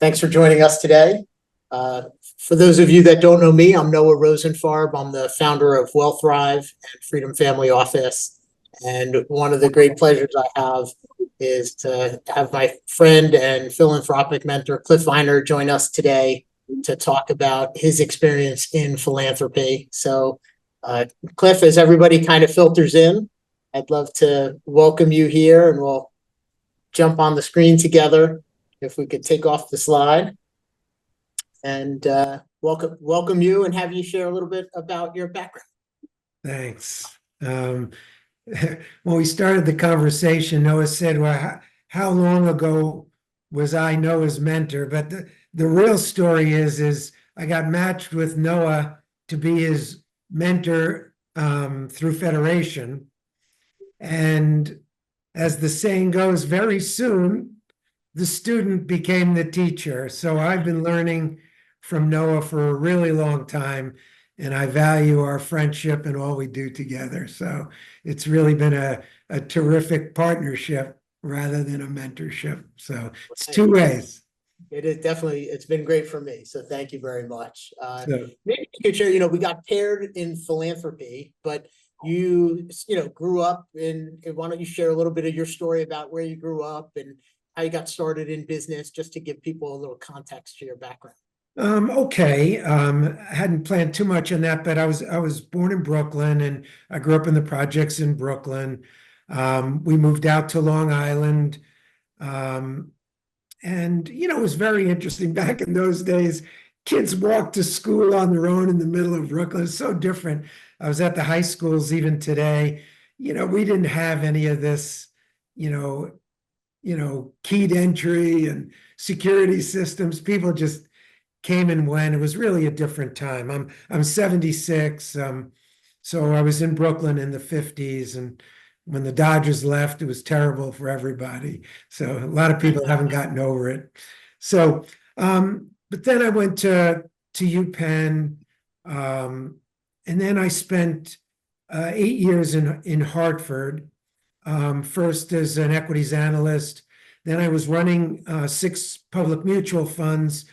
Thanks for joining us today. For those of you that don't know me, I'm Noah Rosenfarb. I'm the founder of Thrive and Freedom Family Office. And one of the great pleasures I have is to have my friend and philanthropic mentor, Cliff Viner, join us today to talk about his experience in philanthropy. So, Cliff, as everybody kind of filters in, I'd love to welcome you here, and we'll jump on the screen together. If we could take off the slide and welcome you and have you share a little bit about your background. Thanks. When we started the conversation, Noah said, well, how long ago was I Noah's mentor? But the real story is I got matched with Noah to be his mentor through Federation. And as the saying goes, very soon, the student became the teacher. So I've been learning from Noah for a really long time, and I value our friendship and all we do together. So it's really been a terrific partnership rather than a mentorship. So it's two ways. It is definitely, it's been great for me. So thank you very much. So, Maybe you could share, we got paired in philanthropy, but you grew up in, why don't you share a little bit of your story about where you grew up and how you got started in business, just to give people a little context to your background. okay. I hadn't planned too much on that, but I was born in Brooklyn and I grew up in the projects in Brooklyn. We moved out to Long Island. And it was very interesting back in those days. Kids walked to school on their own in the middle of Brooklyn. It's so different. I was at the high schools even today. We didn't have any of this, keyed entry and security systems. People just came and went. It was really a different time. I'm 76. So I was in Brooklyn in the 50s, and when the Dodgers left, it was terrible for everybody. So a lot of people haven't gotten over it. So, but then I went to UPenn, and then I spent 8 years in Hartford. First as an equities analyst, then I was running 6 public mutual funds.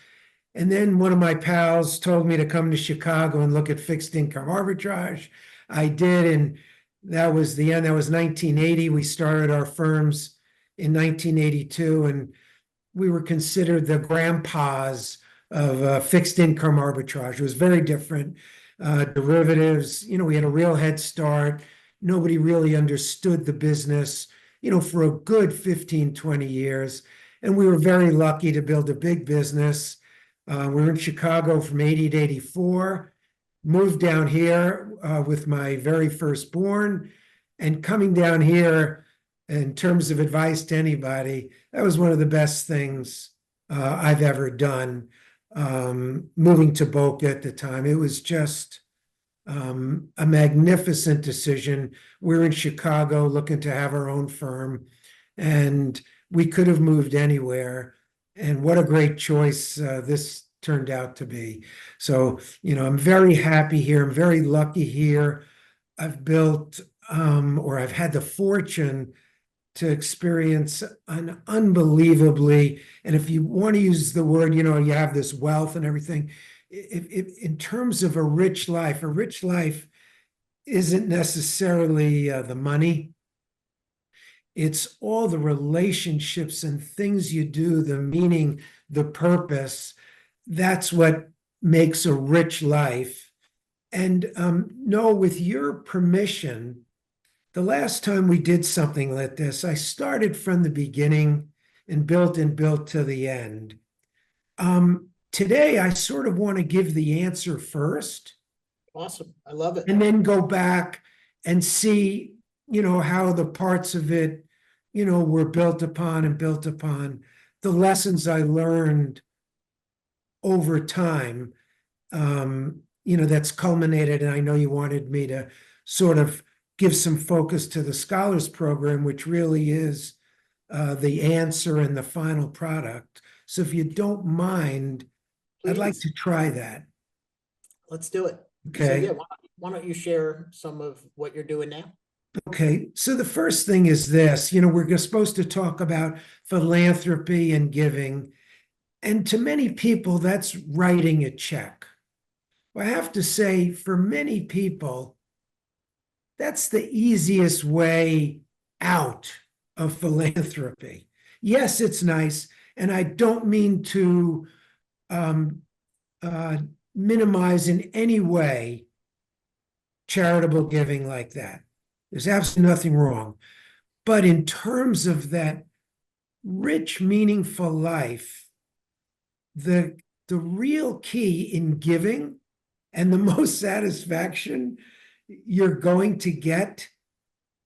And then one of my pals told me to come to Chicago and look at fixed income arbitrage. I did, and that was the end. That was 1980. We started our firms in 1982, and we were considered the grandpas of fixed income arbitrage. It was very different. Derivatives, we had a real head start. Nobody really understood the business, for a good 15, 20 years. And we were very lucky to build a big business. We were in Chicago from 80 to 84, moved down here with my very firstborn, and coming down here in terms of advice to anybody, that was one of the best things I've ever done. Moving to Boca at the time, it was just a magnificent decision. We're in Chicago looking to have our own firm, and we could have moved anywhere. And what a great choice this turned out to be. So, I'm very happy here. I'm very lucky here. I've built, or I've had the fortune to experience an unbelievably, and if you want to use the word, you have this wealth and everything. In terms of a rich life isn't necessarily the money. It's all the relationships and things you do, the meaning, the purpose. That's what makes a rich life. And no, with your permission, the last time we did something like this, I started from the beginning and built to the end. Today, I sort of want to give the answer first. Awesome. I love it. And then go back and see, how the parts of it, were built upon the lessons I learned over time, that's culminated. And I know you wanted me to sort of give some focus to the Scholars Program, which really is the answer and the final product. So if you don't mind, Please. I'd like to try that. Let's do it. Okay. So yeah, why don't you share some of what you're doing now? Okay, so the first thing is this, we're supposed to talk about philanthropy and giving. And to many people, that's writing a check. Well, I have to say, for many people, that's the easiest way out of philanthropy. Yes, it's nice, and I don't mean to um, uh, minimize in any way charitable giving like that. There's absolutely nothing wrong. But in terms of that rich, meaningful life, the real key in giving and the most satisfaction you're going to get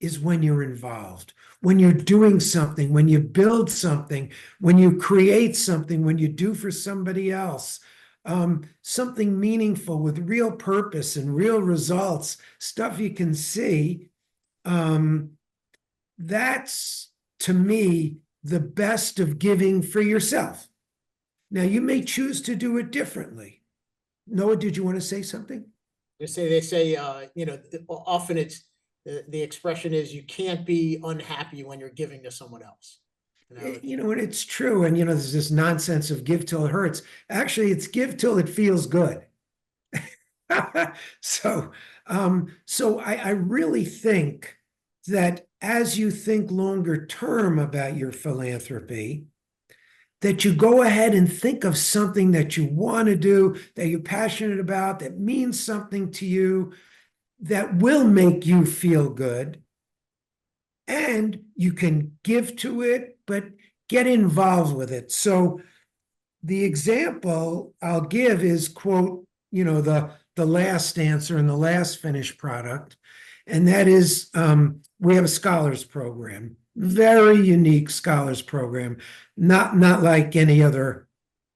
is when you're involved, when you're doing something, when you build something, when you create something, when you do for somebody else, something meaningful with real purpose and real results, stuff you can see. That's, to me, the best of giving for yourself. Now, you may choose to do it differently. Noah, did you want to say something? They say, often it's the expression is you can't be unhappy when you're giving to someone else. And it's true. And, there's this nonsense of give till it hurts. Actually, it's give till it feels good. So I really think that as you think longer term about your philanthropy, that you go ahead and think of something that you want to do, that you're passionate about, that means something to you, that will make you feel good. And you can give to it, but get involved with it. So the example I'll give is, quote, the last answer and the last finished product. And that is, we have a scholars program, very unique scholars program, not like any other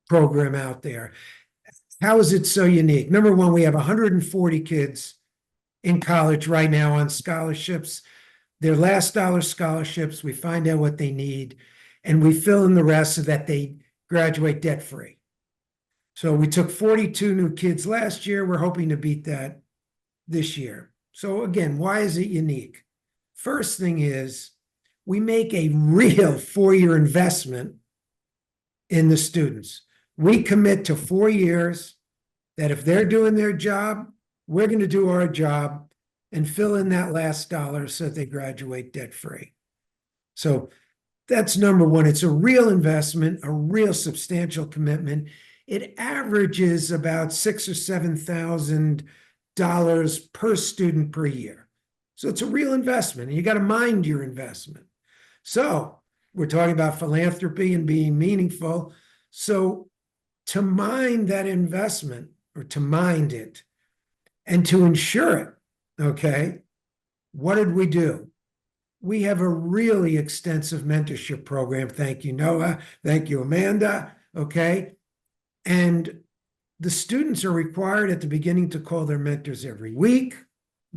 program out there. How is it so unique? Number one, we have 140 kids in college right now on scholarships. Their last dollar scholarships, we find out what they need, and we fill in the rest so that they graduate debt-free. So we took 42 new kids last year. We're hoping to beat that this year. So again, why is it unique? First thing is we make a real 4-year investment in the students. We commit to 4 years that if they're doing their job, we're going to do our job and fill in that last dollar so that they graduate debt-free. So that's number one. It's a real investment, a real substantial commitment. It averages about $6,000 or $7,000 per student per year. So it's a real investment, and you got to mind your investment. So we're talking about philanthropy and being meaningful. So to mind that investment, or to mind it, and to ensure it, okay, what did we do? We have a really extensive mentorship program. Thank you, Noah. Thank you, Amanda. Okay. And the students are required at the beginning to call their mentors every week.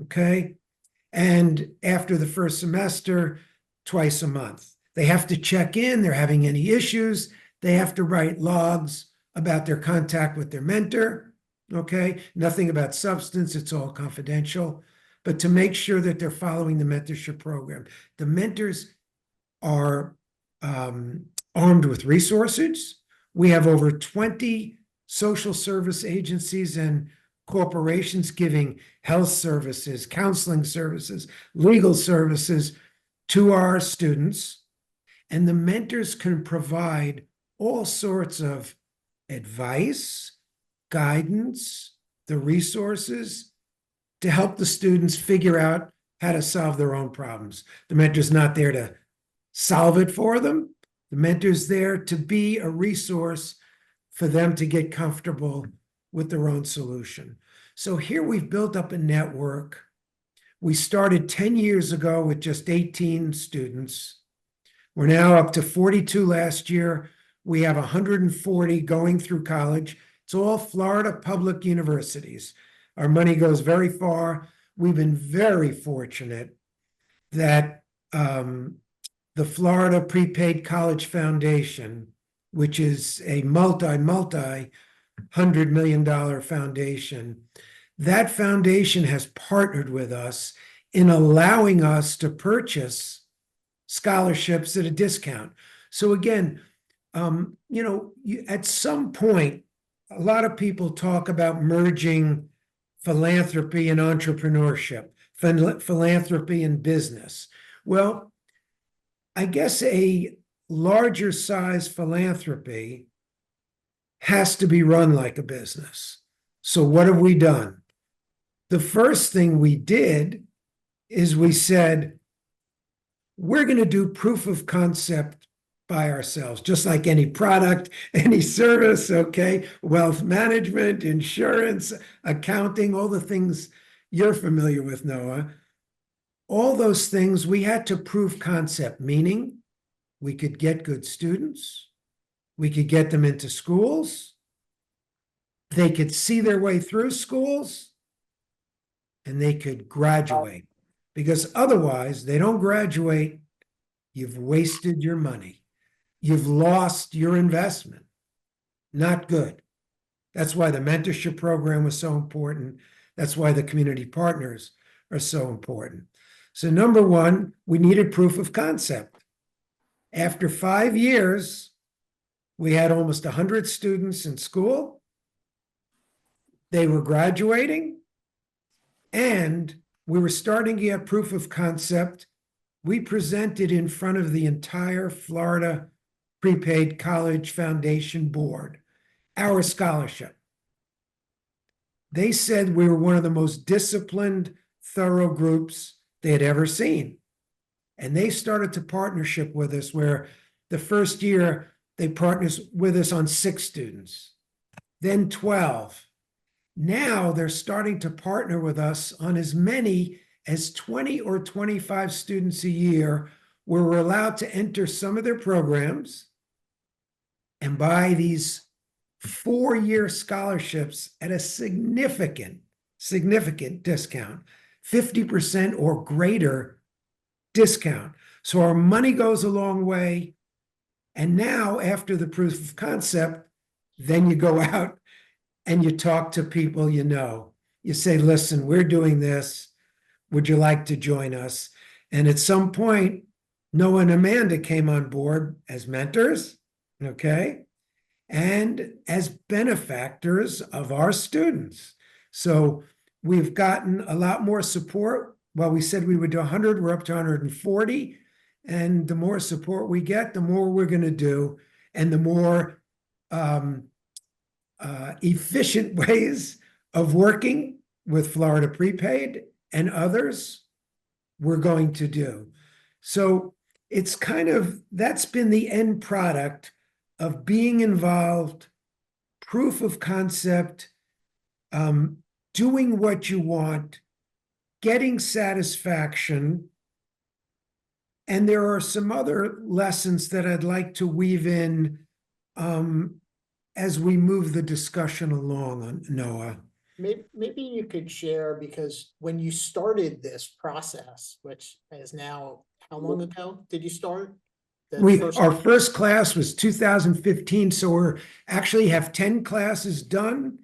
Okay. And after the first semester, twice a month. They have to check in. They're having any issues. They have to write logs about their contact with their mentor. Okay. Nothing about substance. It's all confidential. But to make sure that they're following the mentorship program. The mentors are armed with resources. We have over 20 social service agencies and corporations giving health services, counseling services, legal services to our students. And the mentors can provide all sorts of advice, guidance, the resources to help the students figure out how to solve their own problems. The mentor's not there to solve it for them. The mentor's there to be a resource for them to get comfortable with their own solution. So here we've built up a network. We started 10 years ago with just 18 students. We're now up to 42 last year. We have 140 going through college. It's all Florida public universities. Our money goes very far. We've been very fortunate that the Florida Prepaid College Foundation, which is a multi-$100 million foundation, that foundation has partnered with us in allowing us to purchase scholarships at a discount. So again, At some point, a lot of people talk about merging philanthropy and entrepreneurship, philanthropy and business. Well, I guess a larger size philanthropy has to be run like a business. So what have we done? The first thing we did is we said, we're going to do proof of concept by ourselves, just like any product, any service, okay? Wealth management, insurance, accounting, all the things you're familiar with, Noah. All those things we had to prove concept, meaning we could get good students, we could get them into schools, they could see their way through schools, and they could graduate. Because otherwise, they don't graduate, you've wasted your money. You've lost your investment. Not good. That's why the mentorship program was so important. That's why the community partners are so important. So number one, we needed proof of concept. After 5 years, we had almost 100 students in school. They were graduating, and we were starting to get proof of concept. We presented in front of the entire Florida Prepaid College Foundation Board our scholarship. They said we were one of the most disciplined, thorough groups they had ever seen. And they started to partnership with us, where the first year they partnered with us on 6 students, then 12. Now they're starting to partner with us on as many as 20 or 25 students a year, where we're allowed to enter some of their programs and buy these 4-year scholarships at a significant discount, 50% or greater discount. So our money goes a long way. And now, after the proof of concept, then you go out and you talk to people you know. You say, listen, we're doing this. Would you like to join us? And at some point, Noah and Amanda came on board as mentors, okay, and as benefactors of our students. So we've gotten a lot more support. Well, we said we would do 100, we're up to 140. And the more support we get, the more we're going to do, and the more efficient ways of working with Florida Prepaid and others we're going to do. So it's that's been the end product of being involved, proof of concept, doing what you want, getting satisfaction. And there are some other lessons that I'd like to weave in as we move the discussion along, Noah. Maybe you could share, because when you started this process, which is now, how long ago did you start? Our first class was 2015, so we're actually have 10 classes done,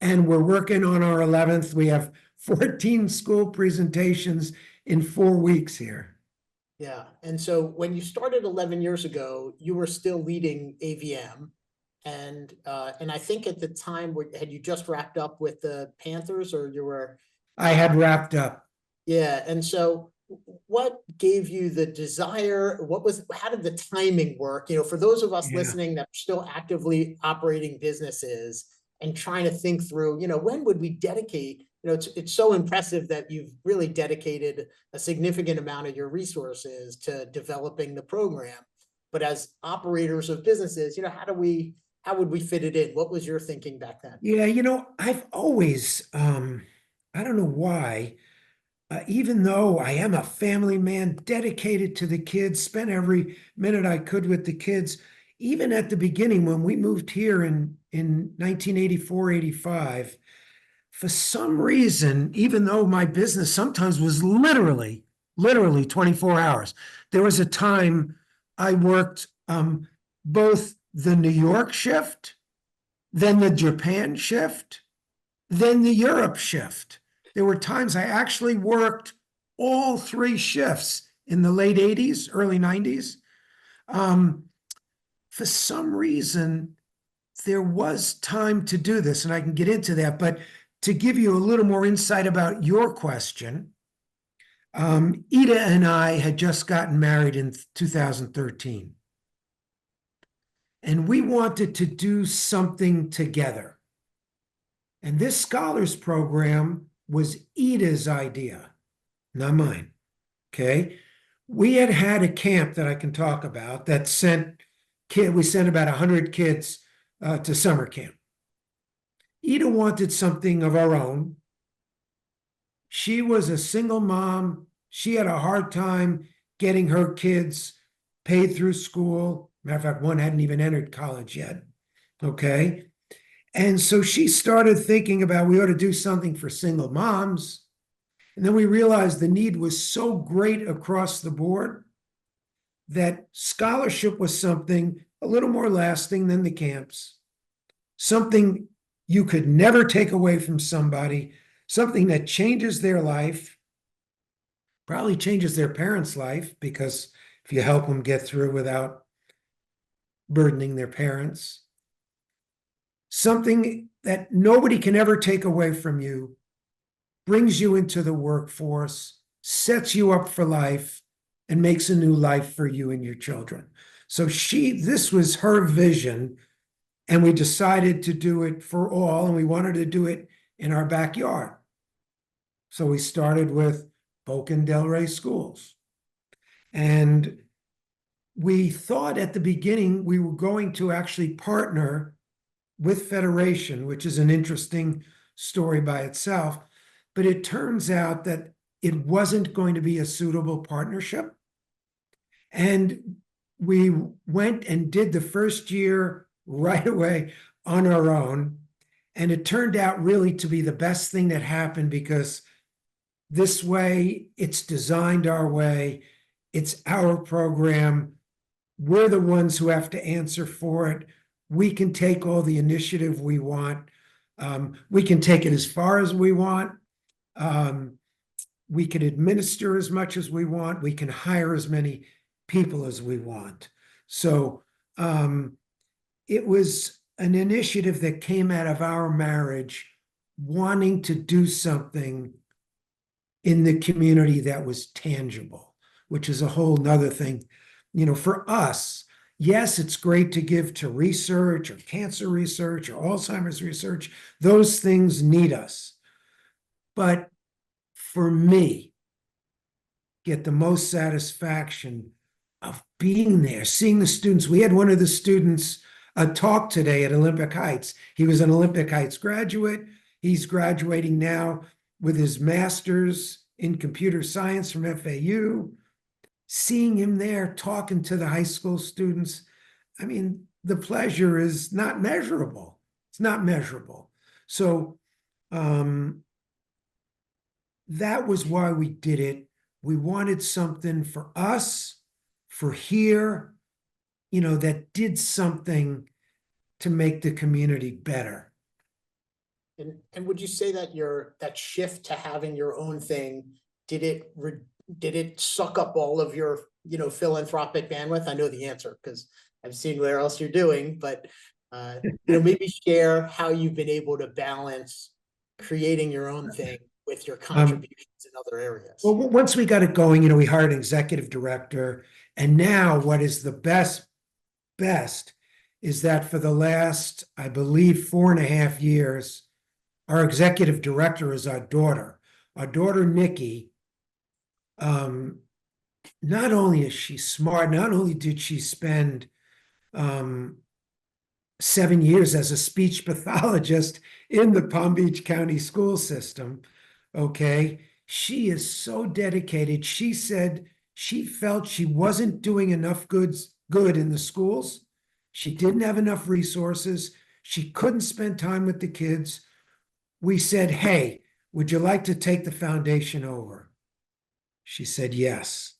and we're working on our 11th. We have 14 school presentations in 4 weeks here. Yeah, and so when you started 11 years ago, you were still leading AVM, and I think at the time, had you just wrapped up with the Panthers, or you were? I had wrapped up. Yeah, and so what gave you the desire? How did the timing work? For those of us listening that are still actively operating businesses and trying to think through, when would we dedicate? It's so impressive that you've really dedicated a significant amount of your resources to developing the program. But as operators of businesses, how would we fit it in? What was your thinking back then? Yeah, I've always, I don't know why, even though I am a family man, dedicated to the kids, spent every minute I could with the kids, even at the beginning when we moved here in 1984, 85, for some reason, even though my business sometimes was literally 24 hours, there was a time I worked both the New York shift, then the Japan shift, then the Europe shift. There were times I actually worked all 3 shifts in the late 80s, early 90s. for some reason, there was time to do this, and I can get into that, but to give you a little more insight about your question, Ida and I had just gotten married in 2013. And we wanted to do something together. And this scholars program was Ida's idea, not mine. Okay. We had a camp that I can talk about that we sent about 100 kids to summer camp. Ida wanted something of our own. She was a single mom. She had a hard time getting her kids paid through school. Matter of fact, one hadn't even entered college yet. Okay. And so she started thinking about we ought to do something for single moms. And then we realized the need was so great across the board that scholarship was something a little more lasting than the camps, something you could never take away from somebody, something that changes their life, probably changes their parents' life, because if you help them get through without burdening their parents, something that nobody can ever take away from you, brings you into the workforce, sets you up for life, and makes a new life for you and your children. So this was her vision, and we decided to do it for all, and we wanted to do it in our backyard. So we started with Boca and Delray schools. And we thought at the beginning we were going to actually partner with Federation, which is an interesting story by itself. But it turns out that it wasn't going to be a suitable partnership. And we went and did the first year right away on our own. And it turned out really to be the best thing that happened, because this way, it's designed our way. It's our program. We're the ones who have to answer for it. We can take all the initiative we want. We can take it as far as we want. We can administer as much as we want. We can hire as many people as we want. So it was an initiative that came out of our marriage, wanting to do something in the community that was tangible, which is a whole nother thing. For us, yes, it's great to give to research or cancer research or Alzheimer's research. Those things need us. But for me, get the most satisfaction of being there, seeing the students. We had one of the students talk today at Olympic Heights. He was an Olympic Heights graduate. He's graduating now with his master's in computer science from FAU. Seeing him there talking to the high school students, I mean, the pleasure is not measurable. It's not measurable. So that was why we did it. We wanted something for us, for here, that did something to make the community better. And would you say that that shift to having your own thing, did it suck up all of your philanthropic bandwidth? I know the answer because I've seen what else you're doing, but maybe share how you've been able to balance creating your own thing with your contributions in other areas. Well, once we got it going, we hired an executive director, and now what is the best is that for the last, I believe, 4.5 years, our executive director is our daughter. Our daughter, Nikki, not only is she smart, not only did she spend 7 years as a speech pathologist in the Palm Beach County school system, okay, she is so dedicated. She said she felt she wasn't doing enough good in the schools. She didn't have enough resources. She couldn't spend time with the kids. We said, hey, would you like to take the foundation over? She said, yes.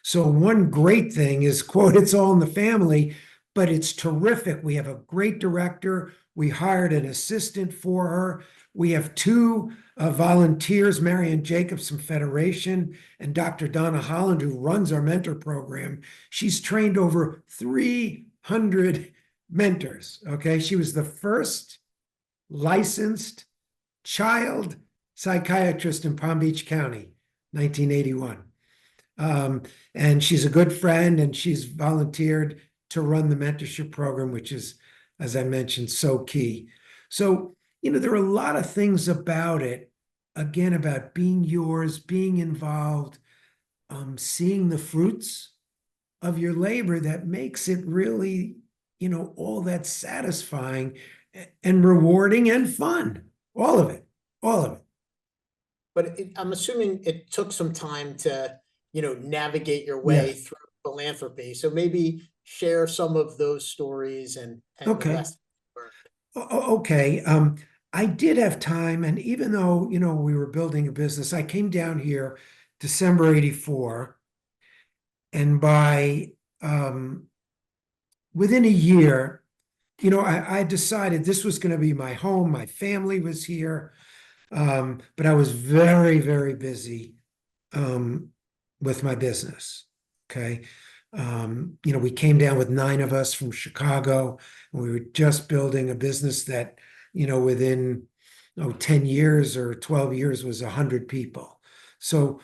So one great thing is, quote, it's all in the family, but it's terrific. We have a great director. We hired an assistant for her. We have 2 volunteers, Marianne Jacobs from Federation and Dr. Donna Holland, who runs our mentor program. She's trained over 3 100 mentors. Okay. She was the first licensed child psychiatrist in Palm Beach County, 1981. And she's a good friend, and she's volunteered to run the mentorship program, which is, as I mentioned, so key. So, there are a lot of things about it, again, about being yours, being involved, seeing the fruits of your labor that makes it really, all that satisfying and rewarding and fun. All of it, all of it. But I'm assuming it took some time to, navigate your way Yes. through philanthropy. So maybe share some of those stories and the Okay. lessons learned. Okay. I did have time, and even though, we were building a business, I came down here December 84, and by within a year, I decided this was going to be my home. My family was here. But I was very, very busy with my business. Okay. We came down with 9 of us from Chicago, and we were just building a business that, within 10 years or 12 years was 100 people. So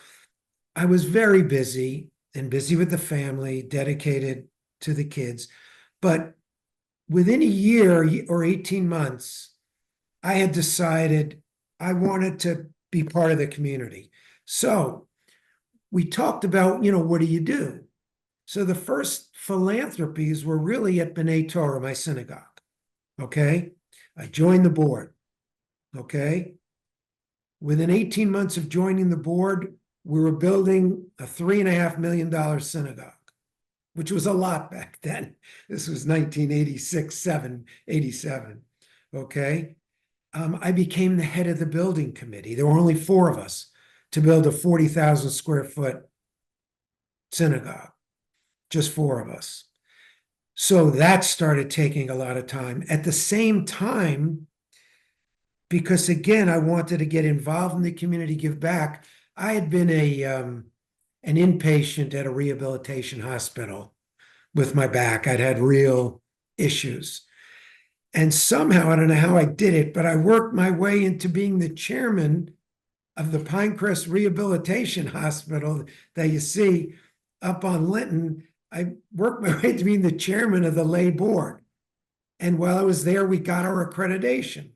I was very busy and busy with the family, dedicated to the kids. But within a year or 18 months, I had decided I wanted to be part of the community. So we talked about, what do you do? So the first philanthropies were really at B'nai Torah, my synagogue. Okay. I joined the board. Okay. Within 18 months of joining the board, we were building a $3.5 million synagogue, which was a lot back then. This was 1986, 7, 87. Okay. I became the head of the building committee. There were only 4 of us to build a 40,000 square foot synagogue, just 4 of us. So that started taking a lot of time. At the same time, because again, I wanted to get involved in the community, give back. I had been an inpatient at a rehabilitation hospital with my back. I'd had real issues. And somehow, I don't know how I did it, but I worked my way into being the chairman of the Pinecrest Rehabilitation Hospital that you see up on Linton. I worked my way to being the chairman of the lay board. And while I was there, we got our accreditation.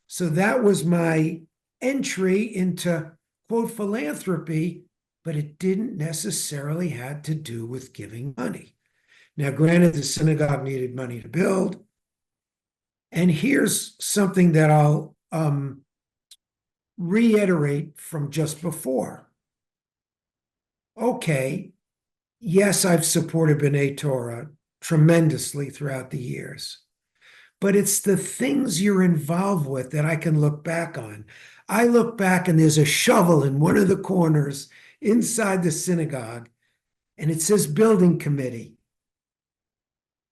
So that was my entry into, quote, philanthropy, but it didn't necessarily have to do with giving money. Now, granted, the synagogue needed money to build. And here's something that I'll reiterate from just before. Okay, yes, I've supported B'nai Torah tremendously throughout the years, but it's the things you're involved with that I can look back on. I look back and there's a shovel in one of the corners inside the synagogue, and it says building committee.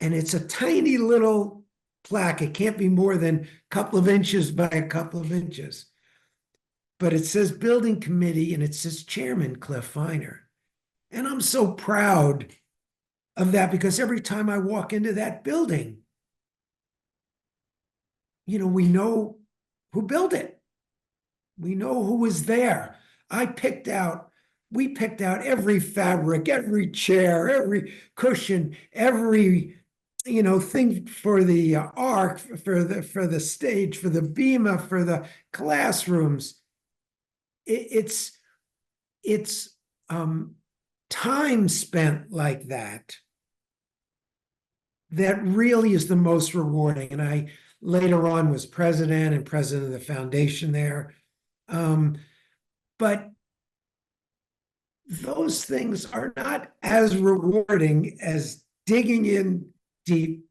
And it's a tiny little plaque. It can't be more than a couple of inches by a couple of inches. But it says building committee, and it says chairman Cliff Feiner. And I'm so proud of that, because every time I walk into that building, we know who built it. We know who was there. We picked out every fabric, every chair, every cushion, every thing for the ark, for the stage, for the bima, for the classrooms. It's time spent like that really is the most rewarding. And I later on was president and president of the foundation there. But those things are not as rewarding as digging in deep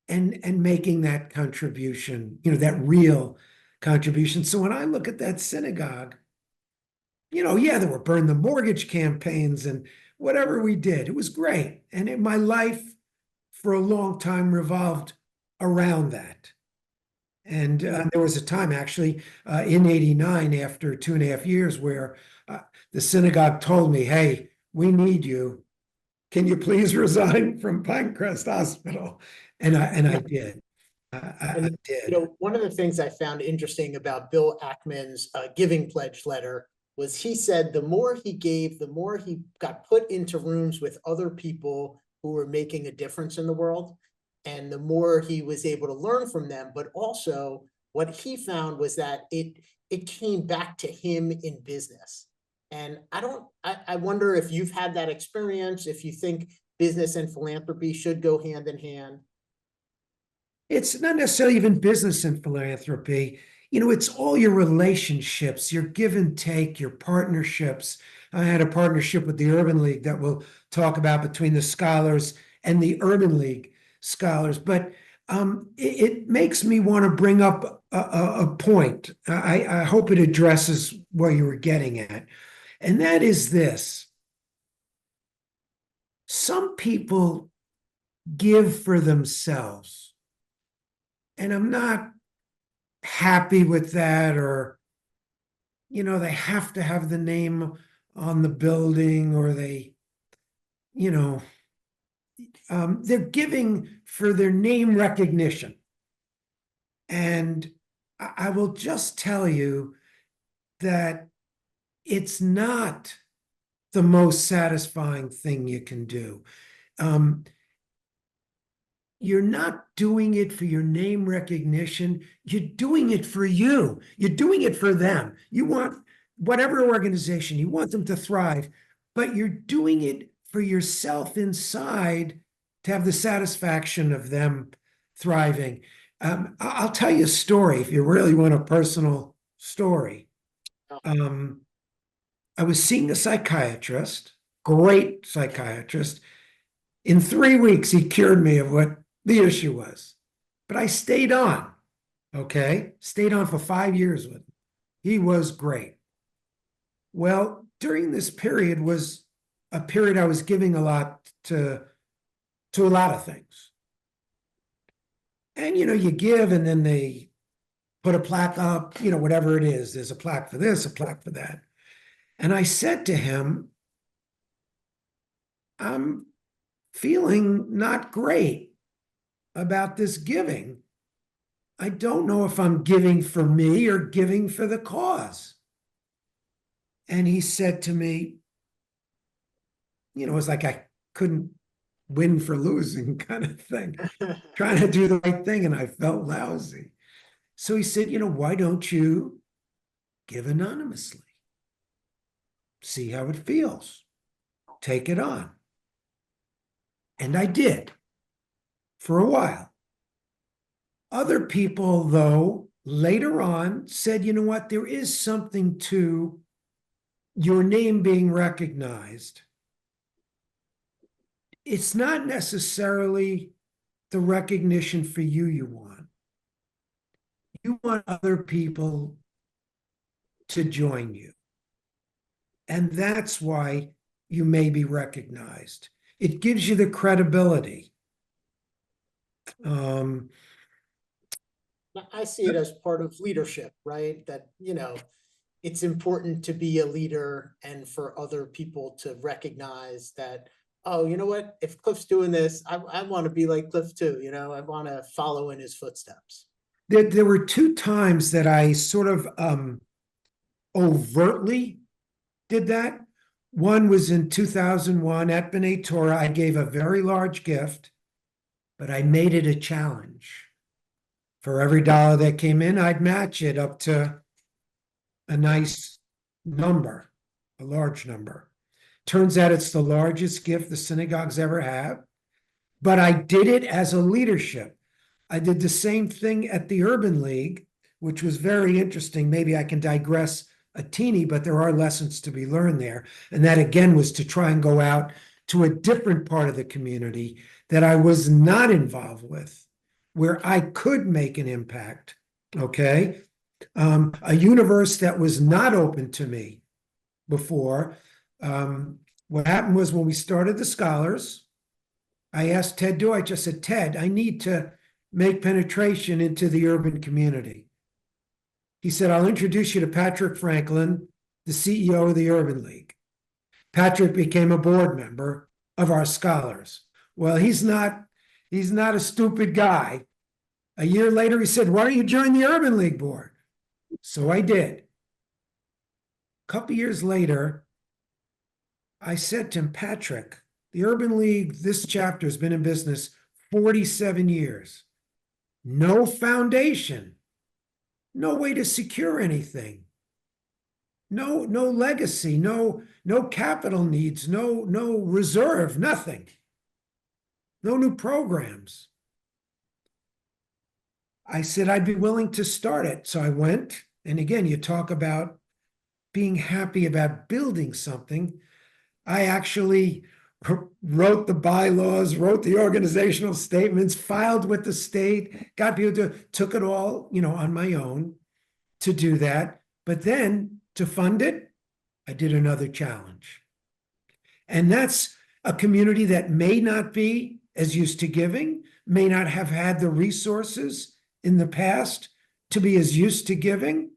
and making that contribution, that real contribution. So when I look at that synagogue, yeah, there were burn the mortgage campaigns and whatever we did. It was great. And my life for a long time revolved around that. And there was a time actually in 89, after 2.5 years, where the synagogue told me, hey, we need you can you please resign from Pinecrest Hospital? And I did. I And, did. one of the things I found interesting about Bill Ackman's Giving Pledge letter was he said the more he gave, the more he got put into rooms with other people who were making a difference in the world. And the more he was able to learn from them, but also what he found was that it came back to him in business. And I wonder if you've had that experience, if you think business and philanthropy should go hand in hand. It's not necessarily even business and philanthropy. It's all your relationships, your give and take, your partnerships. I had a partnership with the Urban League that we'll talk about between the scholars and the Urban League scholars. But it makes me want to bring up a point. I hope it addresses what you were getting at. And that is this. Some people give for themselves. And I'm not happy with that, or, they have to have the name on the building, or they're giving for their name recognition. And I will just tell you that it's not the most satisfying thing you can do. You're not doing it for your name recognition. You're doing it for you. You're doing it for them. You want whatever organization, you want them to thrive, but you're doing it for yourself inside to have the satisfaction of them thriving. I'll tell you a story if you really want a personal story. I was seeing a psychiatrist, great psychiatrist. In 3 weeks, he cured me of what the issue was. But I stayed on, okay? Stayed on for 5 years with him. He was great. Well, during this period was a period I was giving a lot to a lot of things. And, you give and then they put a plaque up, whatever it is. There's a plaque for this, a plaque for that. And I said to him, I'm feeling not great about this giving. I don't know if I'm giving for me or giving for the cause. And he said to me, it was like I couldn't win for losing kind of thing, trying to do the right thing, and I felt lousy. So he said, why don't you give anonymously? See how it feels. Take it on. And I did for a while. Other people, though, later on said, you know what, there is something to your name being recognized. It's not necessarily the recognition for you want. You want other people to join you. And that's why you may be recognized. It gives you the credibility. I see it as part of leadership, right? That, it's important to be a leader and for other people to recognize that, oh, you know what? If Cliff's doing this, I want to be like Cliff too. I want to follow in his footsteps. There were 2 times that I sort of overtly did that. One was in 2001 at B'nai Torah. I gave a very large gift, but I made it a challenge. For every dollar that came in, I'd match it up to a nice number, a large number. Turns out it's the largest gift the synagogues ever have. But I did it as a leadership. I did the same thing at the Urban League, which was very interesting. Maybe I can digress a teeny, but there are lessons to be learned there. And that, again, was to try and go out to a different part of the community that I was not involved with, where I could make an impact, okay? A universe that was not open to me before. What happened was when we started the Scholars, I asked Ted Deutsch, I said, Ted, I need to make penetration into the urban community. He said, I'll introduce you to Patrick Franklin, the CEO of the Urban League. Patrick became a board member, of our scholars. Well, he's not a stupid guy. A year later, he said, why don't you join the Urban League board? So I did. A couple years later, I said to him, Patrick, the Urban League, this chapter has been in business 47 years. No foundation, no way to secure anything. No legacy, no capital needs, no reserve, nothing. No new programs. I said I'd be willing to start it. So I went, and again, you talk about being happy about building something. I actually wrote the bylaws, wrote the organizational statements, filed with the state, got people to, took it all, on my own to do that. But then to fund it, I did another challenge. And that's a community that may not be as used to giving, may not have had the resources in the past to be as used to giving.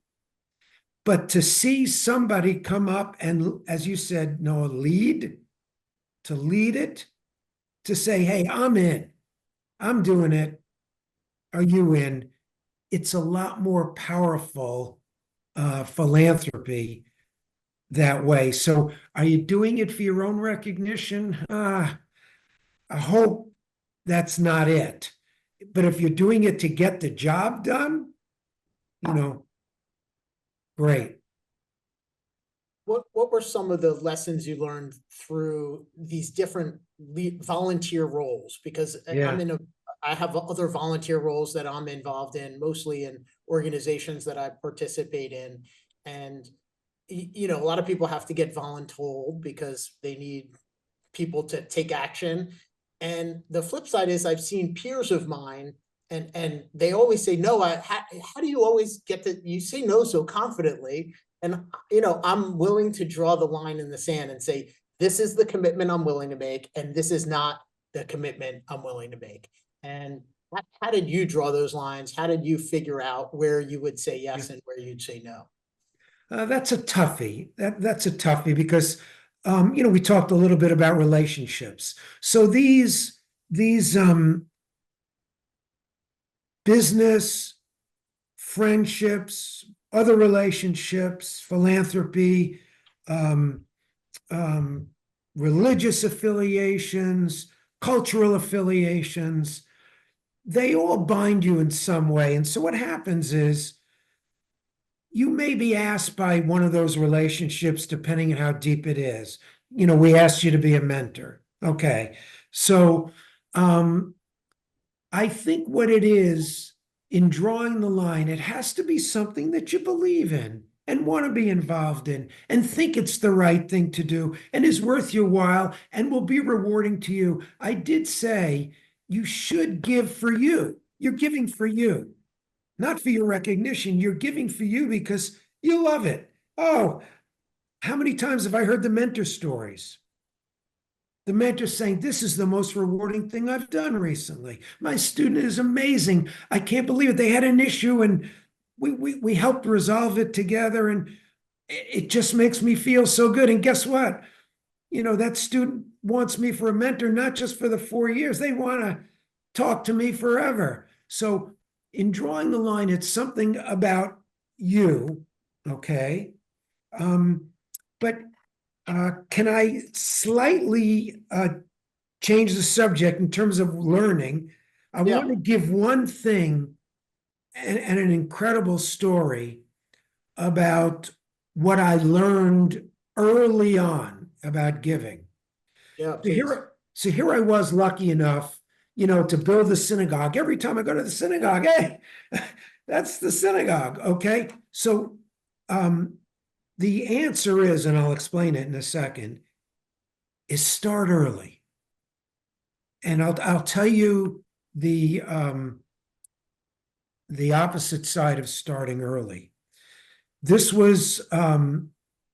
But to see somebody come up and, as you said, Noah, to lead it, to say, hey, I'm in, I'm doing it, are you in? It's a lot more powerful philanthropy that way. So are you doing it for your own recognition? I hope that's not it. But if you're doing it to get the job done, great. What were some of the lessons you learned through these different volunteer roles? Because Yeah. I have other volunteer roles that I'm involved in, mostly in organizations that I participate in. And, a lot of people have to get voluntold because they need people to take action. And the flip side is I've seen peers of mine and they always say, no, how do you always get to, you say no so confidently? And, I'm willing to draw the line in the sand and say, this is the commitment I'm willing to make, and this is not the commitment I'm willing to make. And how did you draw those lines? How did you figure out where you would say yes and where you'd say no? That's a toughie. That's a toughie because, we talked a little bit about relationships. So these business, friendships, other relationships, philanthropy, religious affiliations, cultural affiliations, they all bind you in some way. And so what happens is you may be asked by one of those relationships, depending on how deep it is. We asked you to be a mentor. Okay. So I think what it is in drawing the line, it has to be something that you believe in and want to be involved in and think it's the right thing to do and is worth your while and will be rewarding to you. I did say you should give for you. You're giving for you, not for your recognition. You're giving for you because you love it. Oh, how many times have I heard the mentor stories? The mentor saying, this is the most rewarding thing I've done recently. My student is amazing. I can't believe it. They had an issue and we helped resolve it together, and it just makes me feel so good. And guess what? That student wants me for a mentor, not just for the 4 years. They want to talk to me forever. So in drawing the line, it's something about you, okay? But can I slightly change the subject in terms of learning? I want to give one thing and an incredible story about what I learned early on about giving. Yeah, So here I was lucky enough, to build the synagogue. Every time I go to the synagogue, hey, that's the synagogue, okay? So the answer is, and I'll explain it in a second, is start early. And I'll tell you the opposite side of starting early. This was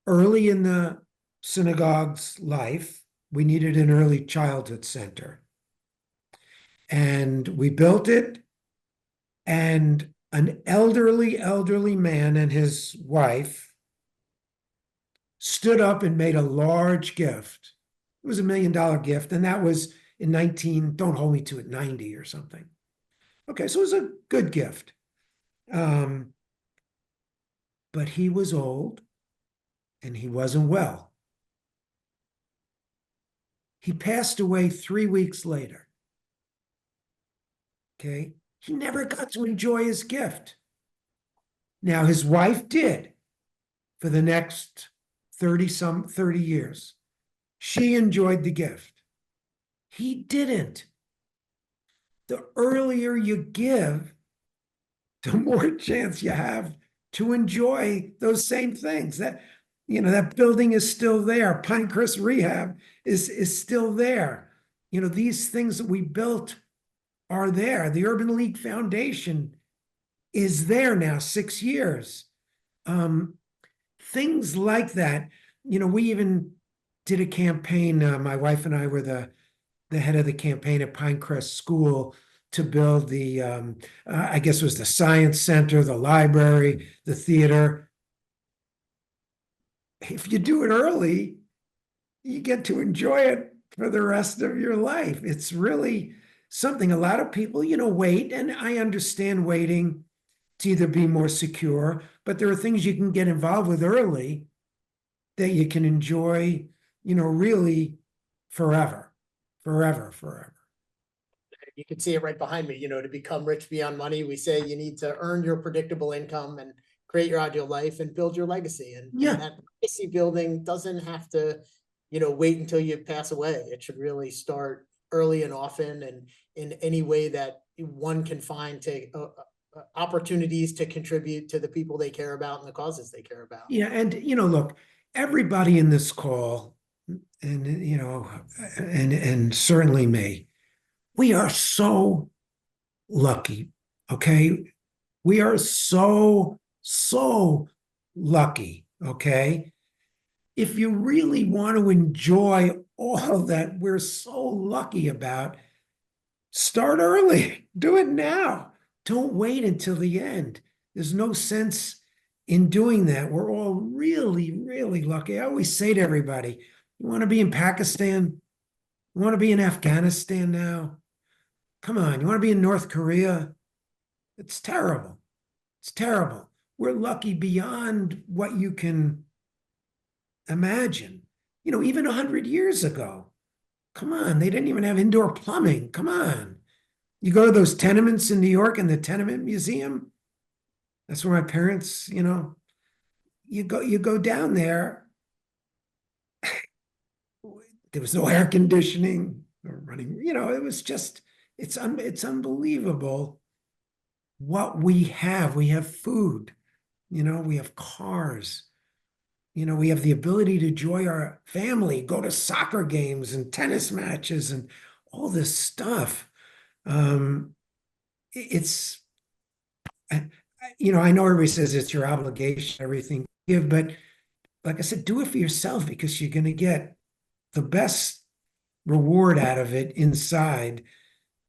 early in the synagogue's life. We needed an early childhood center. And we built it, and an elderly man and his wife stood up and made a large gift It was $1 million gift, and that was in 19, don't hold me to it, 90 or something. Okay, so it was a good gift. But he was old and he wasn't well. He passed away 3 weeks later. Okay, he never got to enjoy his gift. Now, his wife did for the next 30 years. She enjoyed the gift. He didn't. The earlier you give, the more chance you have to enjoy those same things. That building is still there. Pinecrest Rehab is still there. These things that we built are there. The Urban League Foundation is there now, 6 years. Things like that. We even did a campaign. My wife and I were the head of the campaign at Pinecrest School to build I guess it was the science center, the library, the theater. If you do it early, you get to enjoy it for the rest of your life. It's really something. A lot of people, wait, and I understand waiting to either be more secure, but there are things you can get involved with early that you can enjoy, really forever. You can see it right behind me, to become rich beyond money. We say you need to earn your predictable income and create your ideal life and build your legacy. And that legacy building doesn't have to, wait until you pass away. It should really start early and often, and in any way that one can find to opportunities to contribute to the people they care about and the causes they care about. Yeah. And, look, everybody in this call, and, and certainly me, we are so lucky. Okay. We are so lucky. Okay. If you really want to enjoy all that we're so lucky about, start early. Do it now. Don't wait until the end. There's no sense in doing that. We're all really lucky. I always say to everybody, you want to be in Pakistan? You want to be in Afghanistan now? Come on, you want to be in North Korea? It's terrible. It's terrible. We're lucky beyond what you can imagine. Even 100 years ago, come on, they didn't even have indoor plumbing. Come on. You go to those tenements in New York and the Tenement Museum. That's where my parents, you go down there. There was no air conditioning or running, it was just, it's unbelievable what we have. We have food, we have cars, we have the ability to enjoy our family, go to soccer games and tennis matches and all this stuff. It's, I know everybody says it's your obligation, everything you give, but like I said, do it for yourself, because you're going to get the best reward out of it inside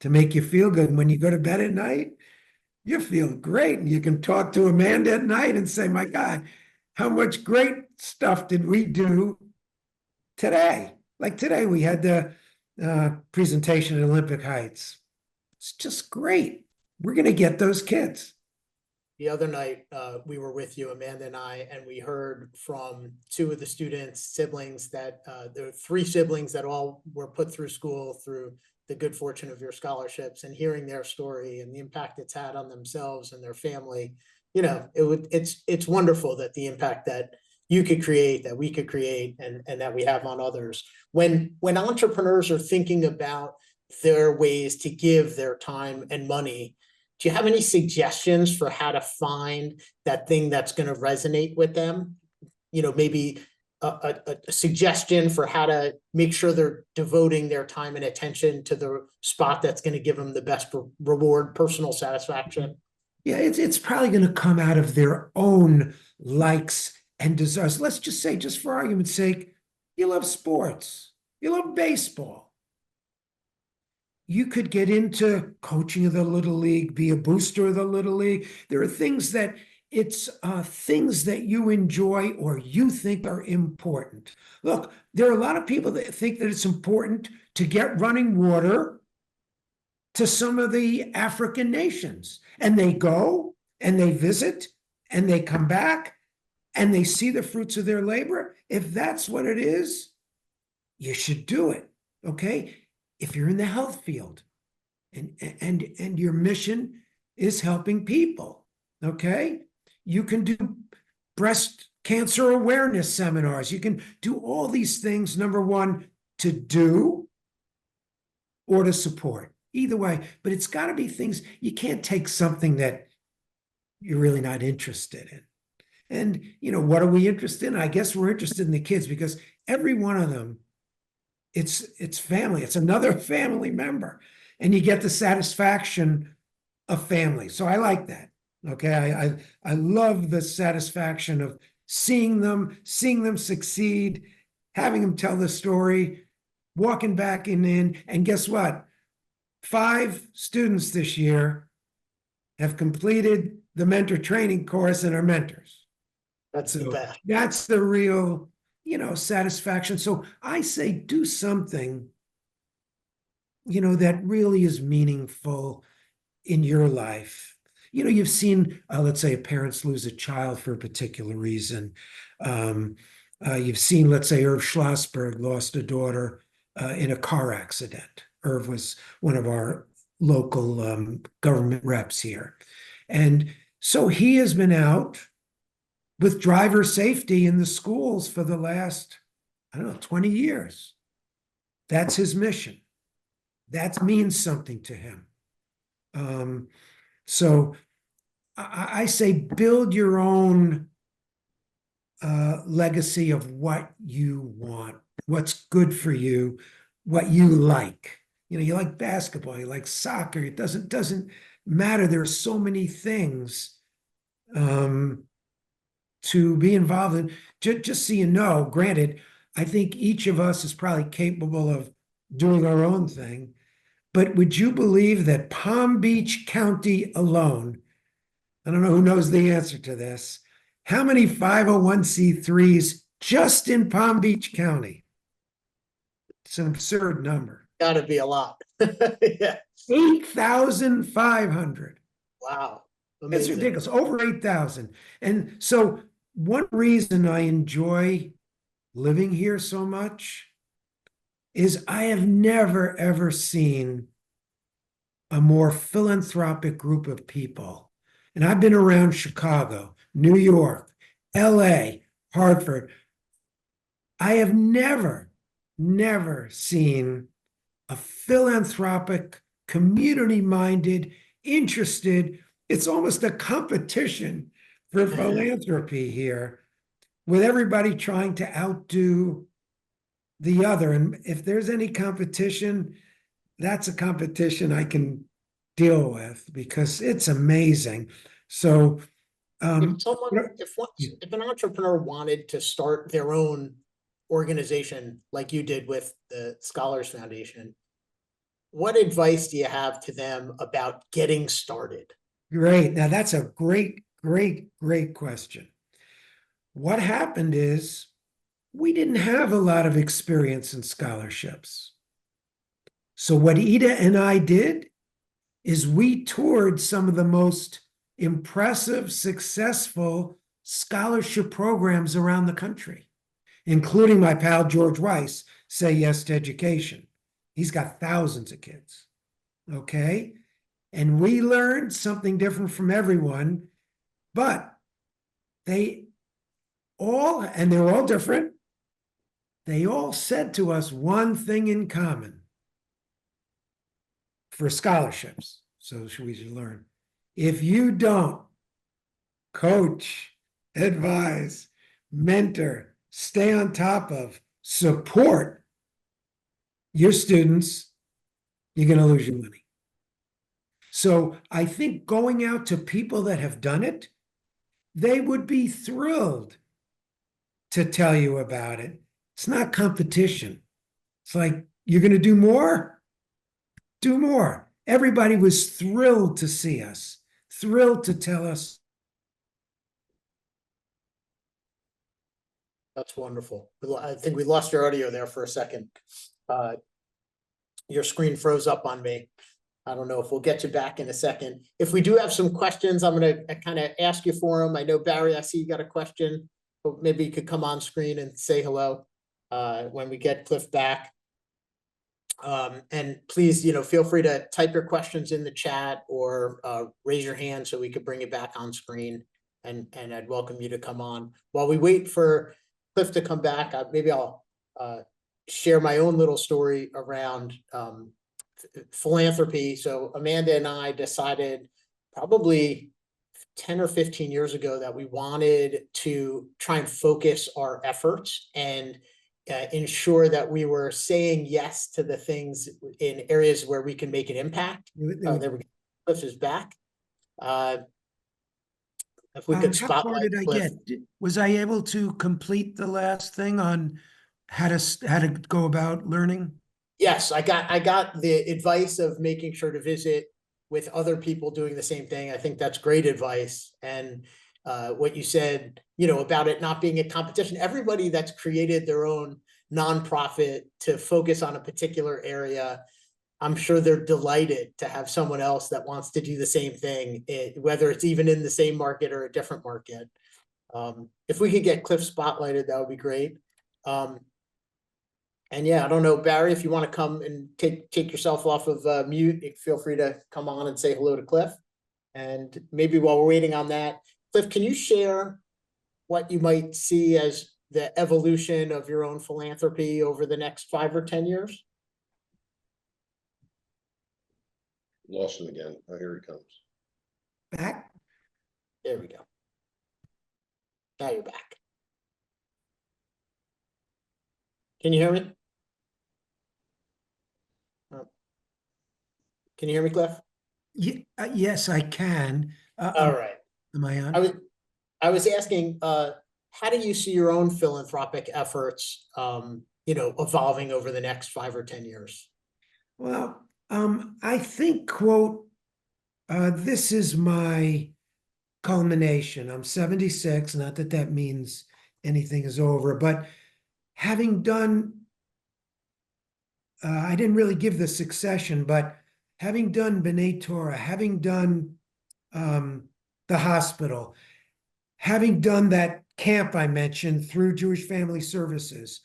to make you feel good. And when you go to bed at night, you feel great. And you can talk to Amanda at night and say, my God, how much great stuff did we do today? Like today, we had the presentation at Olympic Heights. It's just great. We're going to get those kids. The other night, we were with you, Amanda and I, and we heard from two of the students' siblings that there were 3 siblings that all were put through school through the good fortune of your scholarships, and hearing their story and the impact it's had on themselves and their family. It's wonderful that the impact that you could create, that we could create, and that we have on others. When entrepreneurs are thinking about their ways to give their time and money, do you have any suggestions for how to find that thing that's going to resonate with them? Maybe a suggestion for how to make sure they're devoting their time and attention to the spot that's going to give them the best reward, personal satisfaction? Yeah, it's probably going to come out of their own likes and desires. Let's just say, just for argument's sake, you love sports, you love baseball. You could get into coaching of the Little League, be a booster of the Little League. There are things that it's things that you enjoy or you think are important. Look, there are a lot of people that think that it's important to get running water to some of the African nations. And they go and they visit and they come back and they see the fruits of their labor. If that's what it is, you should do it. Okay. If you're in the health field and your mission is helping people, okay, you can do breast cancer awareness seminars. You can do all these things, number one, to do or to support. Either way, but it's got to be things you can't take something that you're really not interested in. And, what are we interested in? I guess we're interested in the kids because every one of them, it's family. It's another family member. And you get the satisfaction of family. So I like that. Okay. I love the satisfaction of seeing them succeed, having them tell the story, walking back in, and guess what? 5 students this year have completed the mentor training course and are mentors. That's the best. That's the real, satisfaction. So I say do something, that really is meaningful in your life. You've seen, let's say, parents lose a child for a particular reason. You've seen, let's say, Irv Schlossberg lost a daughter in a car accident. Irv was one of our local government reps here. And so he has been out with driver safety in the schools for the last, 20 years. That's his mission. That means something to him. So I say build your own legacy of what you want, what's good for you, what you like. You like basketball, you like soccer. It doesn't matter. There are so many things to be involved in. Just so you know, granted, I think each of us is probably capable of doing our own thing. But would you believe that Palm Beach County alone, I don't know who knows the answer to this, how many 501c3s just in Palm Beach County? It's an absurd number. Got to be a lot. Yeah. 8,500. Wow. It's Amazing. ridiculous. Over 8,000. And so one reason I enjoy living here so much is I have never, ever seen a more philanthropic group of people. And I've been around Chicago, New York, LA, Hartford. I have never seen a philanthropic, community-minded, interested. It's almost a competition for philanthropy here, with everybody trying to outdo the other. And if there's any competition, that's a competition I can deal with because it's amazing. So if an entrepreneur wanted to start their own organization like you did with the Scholars Foundation, what advice do you have to them about getting started? Great. Now that's a great question. What happened is we didn't have a lot of experience in scholarships. So what Ida and I did is we toured some of the most impressive, successful scholarship programs around the country, including my pal George Weiss, Say Yes to Education. He's got thousands of kids, okay? And we learned something different from everyone, but they're all different. They all said to us one thing in common for scholarships. So we should learn. If you don't coach, advise, mentor, stay on top of, support your students, you're going to lose your money. So I think going out to people that have done it, they would be thrilled to tell you about it. It's not competition. It's like, you're going to do more? Do more. Everybody was thrilled to see us, thrilled to tell us That's wonderful. I think we lost your audio there for a second. Your screen froze up on me. I don't know if we'll get you back in a second. If we do have some questions, I'm going to kind of ask you for them. I know, Barry, I see you got a question, but maybe you could come on screen and say hello when we get Cliff back. And please, feel free to type your questions in the chat or raise your hand so we could bring you back on screen. And I'd welcome you to come on. While we wait for Cliff to come back, maybe I'll share my own little story around philanthropy. So Amanda and I decided probably 10 or 15 years ago that we wanted to try and focus our efforts and ensure that we were saying yes to the things in areas where we can make an impact. There we go. Cliff is back. If we could How far spotlight did I Cliff. get? Was I able to complete the last thing on how to go about learning? Yes, I got the advice of making sure to visit with other people doing the same thing. I think that's great advice. And what you said, about it not being a competition, everybody that's created their own nonprofit to focus on a particular area, I'm sure they're delighted to have someone else that wants to do the same thing, whether it's even in the same market or a different market. If we could get Cliff spotlighted, that would be great. And yeah, I don't know, Barry, if you want to come and take yourself off of mute, feel free to come on and say hello to Cliff. And maybe while we're waiting on that, Cliff, can you share what you might see as the evolution of your own philanthropy over the next 5 or 10 years? Lost him again. Oh, here he comes. Back? There we go. Now you're back. Can you hear me? Can you hear me, Cliff? Yes, I can. All right. Am I on? I was asking, how do you see your own philanthropic efforts, evolving over the next 5 or 10 years? Well, I think, quote, this is my culmination. I'm 76, not that that means anything is over, but having done, I didn't really give the succession, but having done B'nai Torah, having done the hospital, having done that camp I mentioned through Jewish Family Services,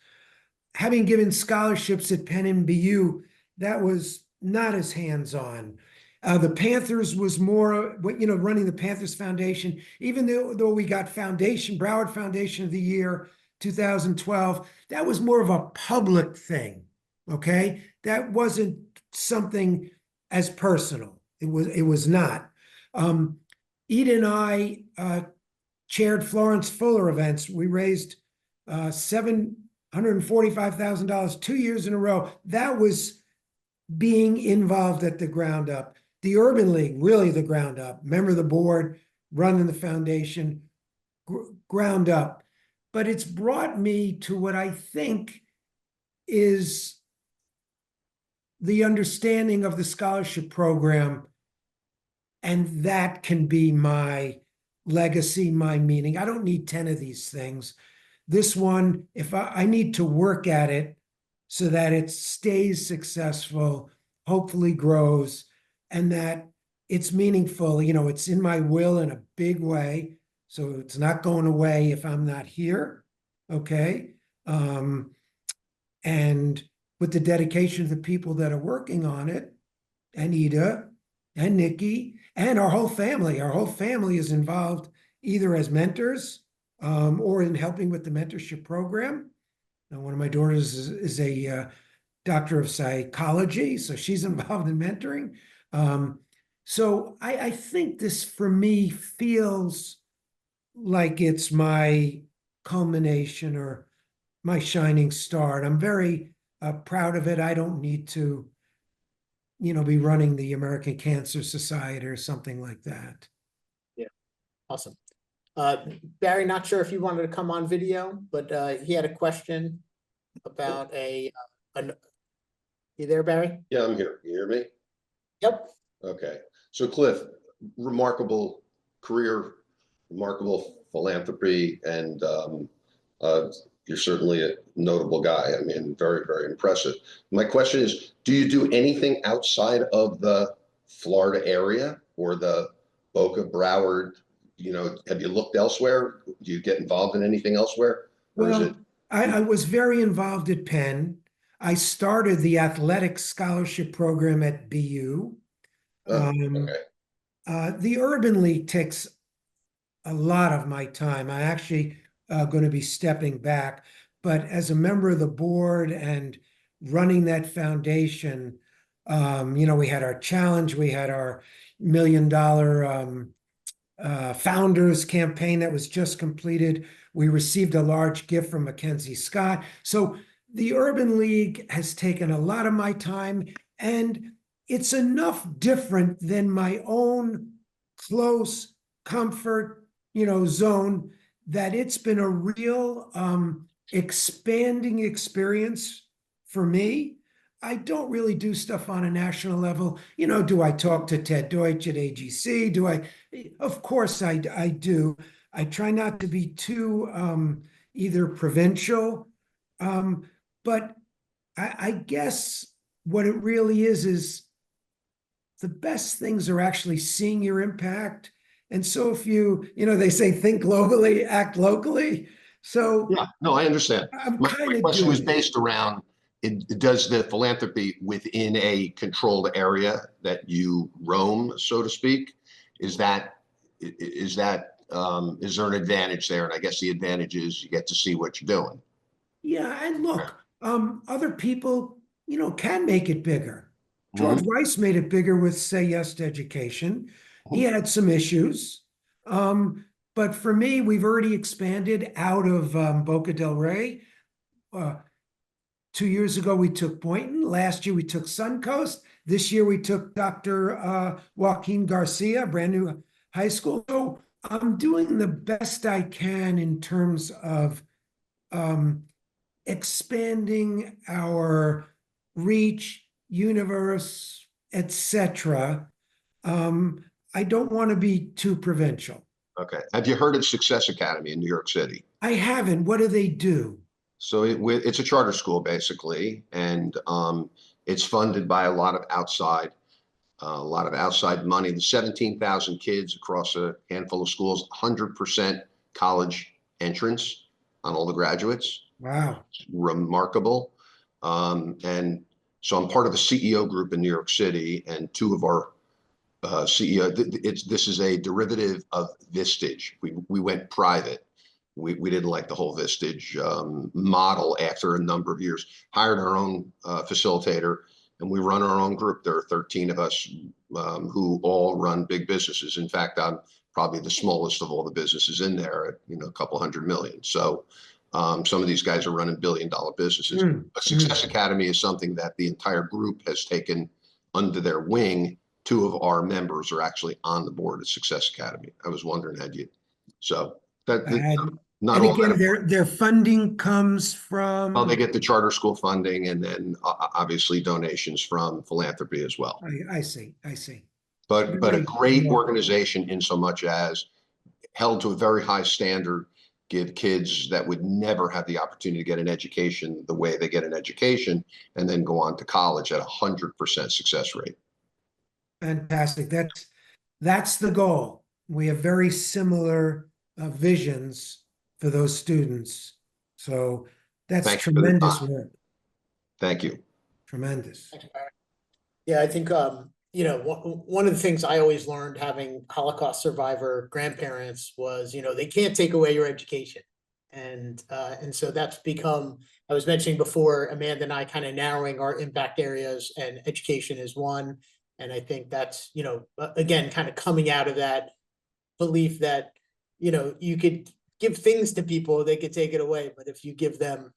having given scholarships at Penn and BU, that was not as hands-on. The Panthers was more, running the Panthers Foundation, even though we got Broward Foundation of the Year, 2012, that was more of a public thing, okay? That wasn't something as personal. It was not. Eda and I chaired Florence Fuller events. We raised $745,000 2 years in a row. That was being involved at the ground up. The Urban League, really the ground up. Member of the board, running the foundation, ground up. But it's brought me to what I think is the understanding of the scholarship program, and that can be my legacy, my meaning. I don't need 10 of these things. This one, if I need to work at it so that it stays successful, hopefully grows, and that it's meaningful. It's in my will in a big way, so it's not going away if I'm not here, okay? And with the dedication of the people that are working on it, and Eda, and Nikki, and our whole family. Our whole family is involved either as mentors or in helping with the mentorship program. Now, one of my daughters is a doctor of psychology, so she's involved in mentoring. So I think this, for me, feels like it's my culmination or my shining star. And I'm very proud of it. I don't need to, be running the American Cancer Society or something like that. Yeah, awesome. Barry, not sure if you wanted to come on video, but he had a question about you there, Barry? Yeah, I'm here. You hear me? Yep. Okay. So Cliff, remarkable career, remarkable philanthropy, and you're certainly a notable guy. I mean, very, very impressive. My question is, do you do anything outside of the Florida area or the Boca, Broward? You know, have you looked elsewhere? Do you get involved in anything elsewhere? Or is it? Well, I was very involved at Penn. I started the athletic scholarship program at BU. Oh, Um, okay. the Urban League takes a lot of my time. I actually going to be stepping back, but as a member of the board and running that foundation, you know, we had our challenge, we had our $1 million founders campaign that was just completed. We received a large gift from Mackenzie Scott. So the Urban League has taken a lot of my time, and it's enough different than my own close comfort, you know, zone that it's been a real expanding experience for me. I don't really do stuff on a national level. You know, do I talk to Ted Deutsch at AGC? Do I? Of course I do. I try not to be too either provincial, but I guess what it really is the best things are actually seeing your impact. And so if you know, they say think globally, act locally. So Yeah, no, I understand. I'm My kind of question was doing it. based around, does the philanthropy within a controlled area that you roam, so to speak? Is that, is there an advantage there? And I guess the advantage is you get to see what you're doing. Yeah, and look, other people, you know, can make it bigger. George Mhm. Rice made it bigger with Say Yes to Education. He had some issues. But for me, we've already expanded out of Boca del Rey. 2 years ago, we took Boynton. Last year, we took Suncoast. This year, we took Dr. Joaquin Garcia, brand new high school. So I'm doing the best I can in terms of expanding our reach, universe, etc. I don't want to be too provincial. Okay. Have you heard of Success Academy in New York City? I haven't. What do they do? So it's a charter school basically, and it's funded by a lot of outside money. The 17,000 kids across a handful of schools, 100% college entrance on all the graduates. Wow. Remarkable. And so I'm part of the CEO group in New York City, and two of our CEO. This is a derivative of Vistage. We went private. We didn't like the whole Vistage model after a number of years. Hired our own facilitator, and we run our own group. There are 13 of us who all run big businesses. In fact, I'm probably the smallest of all the businesses in there at, you know, a couple hundred million. So some of these guys are running billion-dollar businesses. But Success Academy is something that the entire group has taken under their wing. Two of our members are actually on the board of Success Academy. I was wondering, had you? So that not And all again, that. their funding comes from. Well, they get the charter school funding, and then obviously donations from philanthropy as well. I see. I see. But a Very great remarkable. organization in so much as held to a very high standard, give kids that would never have the opportunity to get an education the way they get an education, and then go on to college at 100% success rate. Fantastic. That's the goal. We have very similar visions for those students. So that's Thank you for the tremendous time. work. Thank you. Tremendous. Yeah, I think, you know, one of the things I always learned having Holocaust survivor grandparents was, you know, they can't take away your education. And so that's become, I was mentioning before, Amanda and I kind of narrowing our impact areas, and education is one. And I think that's, you know, again, kind of coming out of that belief that, you know, you could give things to people, they could take it away, but if you give them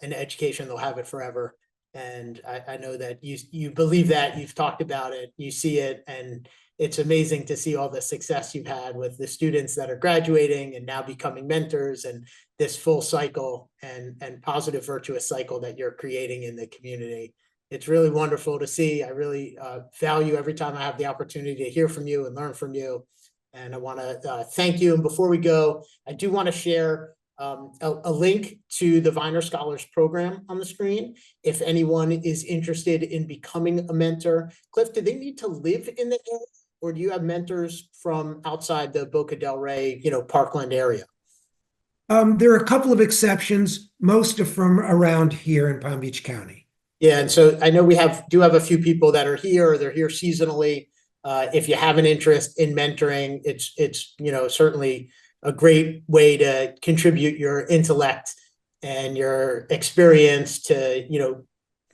an education, they'll have it forever. And I know that you believe that, you've talked about it, you see it, and it's amazing to see all the success you've had with the students that are graduating and now becoming mentors, and this full cycle and positive virtuous cycle that you're creating in the community. It's really wonderful to see. I really value every time I have the opportunity to hear from you and learn from you. And I want to thank you. And before we go, I do want to share a link to the Viner Scholars Program on the screen. If anyone is interested in becoming a mentor, Cliff, do they need to live in the area, or do you have mentors from outside the Boca del Rey, Parkland area? There are a couple of exceptions. Most are from around here in Palm Beach County. Yeah, and so I know we do have a few people that are here, or they're here seasonally. If you have an interest in mentoring, it's certainly a great way to contribute your intellect and your experience to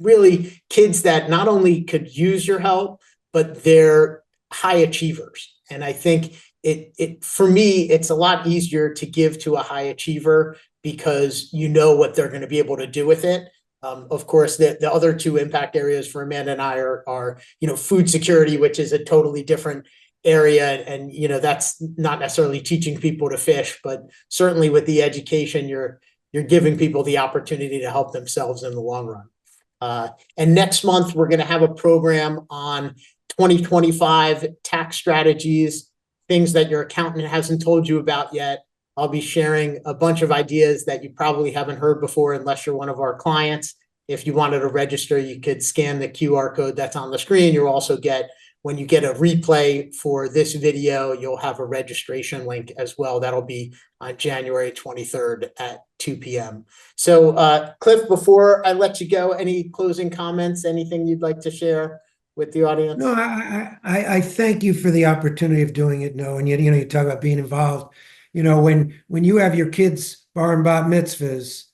really kids that not only could use your help, but they're high achievers. And I think it for me, it's a lot easier to give to a high achiever because you know what they're going to be able to do with it. Of course, the other two impact areas for Amanda and I are food security, which is a totally different area, and that's not necessarily teaching people to fish, but certainly with the education, you're giving people the opportunity to help themselves in the long run. And next month, we're going to have a program on 2025 tax strategies, things that your accountant hasn't told you about yet. I'll be sharing a bunch of ideas that you probably haven't heard before unless you're one of our clients. If you wanted to register, you could scan the QR code that's on the screen. You'll also get, when you get a replay for this video, you'll have a registration link as well. That'll be on January 23rd at 2 p.m. So Cliff, before I let you go, any closing comments, anything you'd like to share with the audience? No, I thank you for the opportunity of doing it, Noah. And you talk about being involved. When you have your kids' bar and bat mitzvahs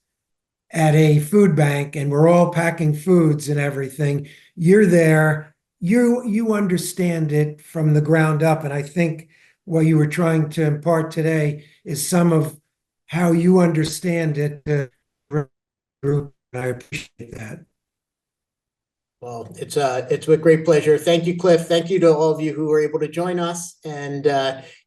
at a food bank and we're all packing foods and everything, you're there, you understand it from the ground up. And I think what you were trying to impart today is some of how you understand it to the group. And I appreciate that. Well, it's with great pleasure. Thank you, Cliff. Thank you to all of you who were able to join us. And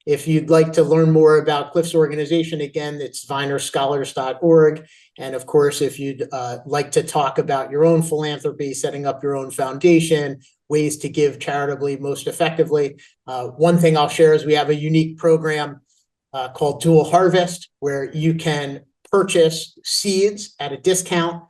if you'd like to learn more about Cliff's organization, again, it's vinerscholars.org. And of course, if you'd like to talk about your own philanthropy, setting up your own foundation, ways to give charitably most effectively, one thing I'll share is we have a unique program called Dual Harvest, where you can purchase seeds at a discount.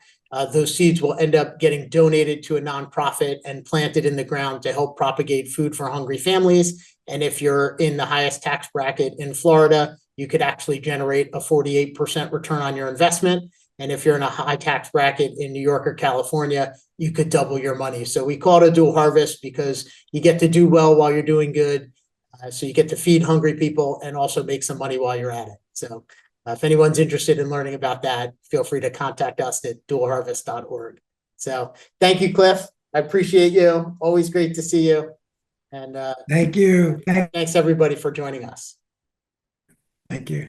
Those seeds will end up getting donated to a nonprofit and planted in the ground to help propagate food for hungry families. And if you're in the highest tax bracket in Florida, you could actually generate a 48% return on your investment. And if you're in a high tax bracket in New York or California, you could double your money. So we call it a dual harvest because you get to do well while you're doing good. So you get to feed hungry people and also make some money while you're at it. So if anyone's interested in learning about that, feel free to contact us at dualharvest.org. So thank you, Cliff. I appreciate you. Always great to see you. And Thank you. thanks everybody for joining us. Thank you.